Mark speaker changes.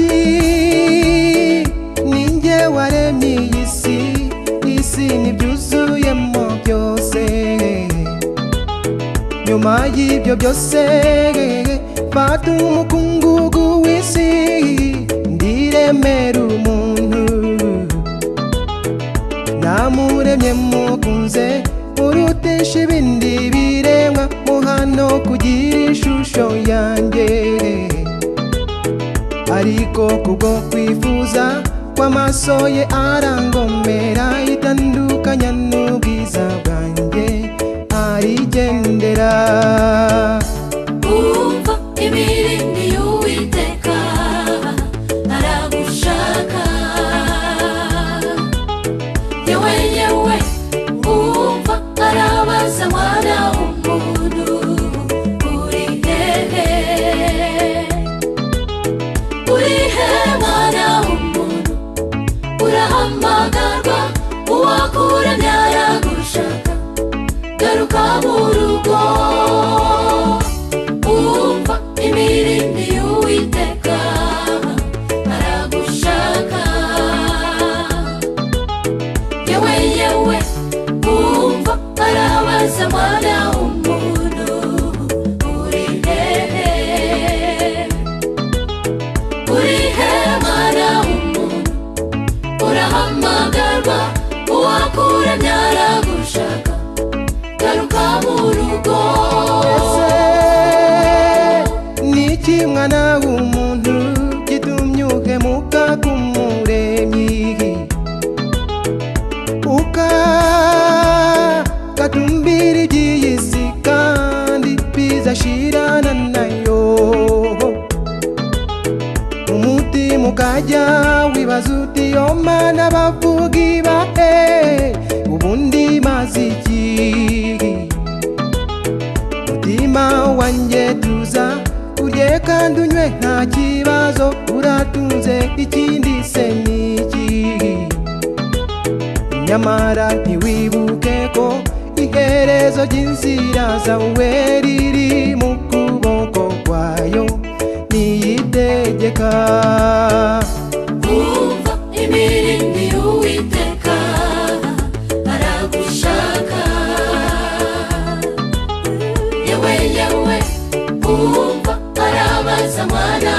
Speaker 1: ati ninjye waremye isi, isi n'ibyuzuyemo byose. Nyuma y'ibyo byose fata umukungugu w'isi ndiremera umuntu. Namuremye mukunze murutisha ibindi biremwa, muhano kugira ishusho yanjye. Ariko kubwo kwifuza kw'amaso ye arangomera, itandukanya n'ubwiza bwanjye arigendera.
Speaker 2: Umva imirindi y'Uwiteka aragushaka. Yewe yewe umva arabaza mwana w'umuntu, uri hehe? Uri he mwana w'umuntu? Urahamagarwa, uwakuremye aragushaka. Garuka mu rugo. Umva imirindi y'Uwiteka aragushaka. Yewe yewe umva arabaza mwana w'umuntu, uri hehe? Uri he mwana w'umuntu? Urahamagarwa, uwakuremye aragushaka. Garuka mu rugo.
Speaker 1: Niki mwana w'umuntu gitumye uhemuka k'umuremyi, ukagatumbira iby'iyi si kandi bizashirana nayo. Umutima ukajya wibaza uti yo mana bavuga ibahe, ubundi maze iki? Mutima wanjye tuza, urye kandi unywe nta kibazo, uratunze ikindi se niki? Nyamara ntiwibuke ko iherezo ry'inzira zawe riri mu kuboko kwayo niyitegeka.
Speaker 2: Umva imirindi y'Uwiteka aragushaka. Yewe yewe umva arabaza mwana